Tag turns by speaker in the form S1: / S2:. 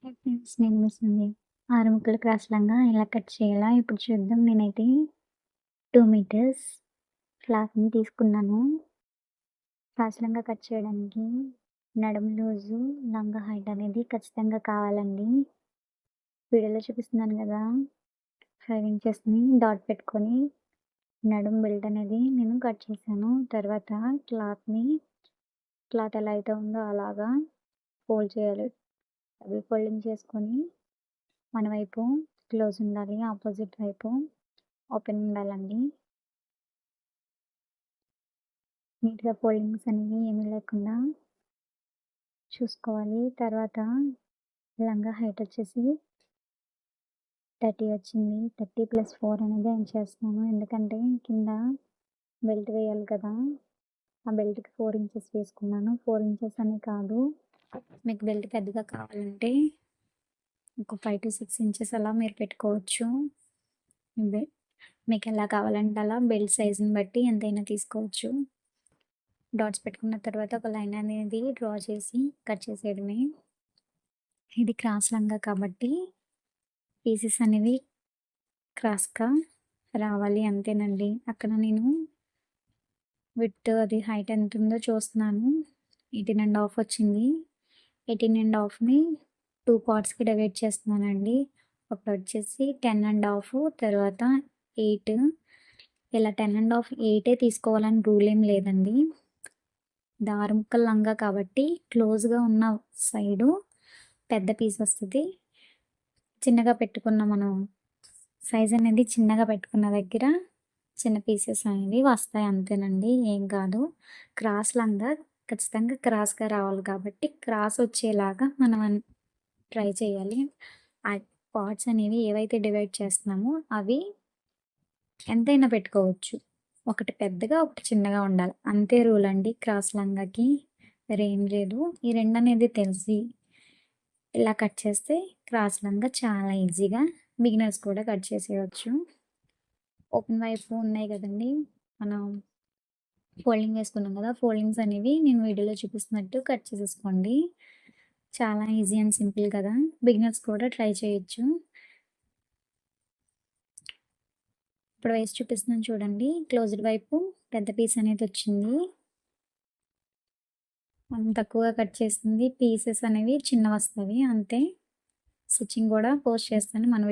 S1: Hi friends, నేను మీ సంధ్య. 6 ముక్కల cross లంగా ఎలా కట్ చేయాలా ఇప్పుడు చూద్దాం. నేనైతే 2 మీటర్స్ క్లాత్‌ని తీసుకున్నాను. క్రాస్ లంగా కట్ చేయడానికి నడుము లూజు, లంగా హైట్ అనేది ఖచ్చితంగా కావాలండి. వీడియోలో చూపిస్తున్నాను కదా! 5 ఇంచెస్‌ని డాట్ పెట్టుకొని నడుము బెల్ట్ అనేది నేను కట్ చేశాను. తర్వాత క్లాత్ ఎలా అయితే ఉందో అలాగా ఫోల్డ్ చేయాలి. డబుల్ ఫోల్డింగ్ చేసుకొని మన వైపు క్లోజ్ ఉండాలి. ఆపోజిట్ వైపు ఓపెన్ ఉండాలండి. నీట్‌గా ఫోల్డింగ్స్ అనేవి ఏమీ లేకుండా చూసుకోవాలి. తర్వాత లంగా హైట్ వచ్చేసి 30 వచ్చింది. 30 + 4 అనేది ఎంచేస్తున్నాను. ఎందుకంటే కింద బెల్ట్ వేయాలి కదా! ఆ బెల్ట్‌కి 4 ఇంచెస్ వేసుకున్నాను. 4 ఇంచెస్ అని కాదు. మీకు బెల్ట్ పెద్దగా కావాలంటే ఒక 5-6 ఇంచెస్ అలా మీరు పెట్టుకోవచ్చు. బె మీకెలా కావాలంటే అలా బెల్ట్ సైజ్‌ని బట్టి ఎంతైనా తీసుకోవచ్చు. డాట్స్ పెట్టుకున్న తర్వాత ఒక లైన్ అనేది డ్రా చేసి కట్ చేసేయడమే. ఇది క్రాస్ లంగా కాబట్టి పీసెస్ అనేవి క్రాస్‌గా రావాలి అంతేనండి. అక్కడ నేను విడ్త్ అది హైట్ ఎంతుందో చూస్తున్నాను. 18½ వచ్చింది. 18½ని 2 పార్ట్స్‌కి డివైడ్ చేస్తున్నానండి. ఒకటొచ్చేసి 10½ తర్వాత 8 ఇలా 10½ 8 తీసుకోవాలని రూల్ ఏం లేదండి. ఇది 6 ముక్కల లంగా కాబట్టి క్లోజ్‌గా ఉన్న సైడు పెద్ద పీస్ వస్తది. చిన్నగా పెట్టుకున్న మనం సైజ్ అనేది చిన్నగా పెట్టుకున్న దగ్గర చిన్న పీసెస్ అనేవి వస్తాయి అంతేనండి. ఏం కాదు. క్రాస్ లంగా ఖచ్చితంగా క్రాస్‌గా రావాలి కాబట్టి క్రాస్ వచ్చేలాగా మనం ట్రై చేయాలి. ఆ పార్ట్స్ అనేవి ఏవైతే డివైడ్ చేస్తున్నామో అవి ఎంతైనా పెట్టుకోవచ్చు. ఒకటి పెద్దగా, ఒకటి చిన్నగా ఉండాలి. అంతే రూల్ అండి క్రాస్ లంగాకి. వేరేం లేదు. ఈ 2 అనేది తెలిసి ఇలా కట్ చేస్తే క్రాస్ లంగా చాలా ఈజీగా బిగినర్స్ కూడా కట్ చేసేయొచ్చు. ఓపెన్ వైపు ఉన్నాయి కదండీ! మనం ఫోల్డింగ్ వేసుకున్నాం కదా! ఫోల్డింగ్స్ అనేవి నేను వీడియోలో చూపిస్తున్నట్టు కట్ చేసేసుకోండి. చాలా ఈజీ అండ్ సింపుల్ కదా! బిగినర్స్ కూడా ట్రై చేయొచ్చు. ఇప్పుడు వేసి చూపిస్తున్నాను చూడండి. క్లోజ్డ్ వైపు పెద్ద పీస్ అనేది వచ్చింది. మనం తక్కువగా కట్ చేసింది పీసెస్ అనేవి చిన్నవస్తవి అంతే. స్టిచ్చింగ్ కూడా పోస్ట్ చేస్తాను మన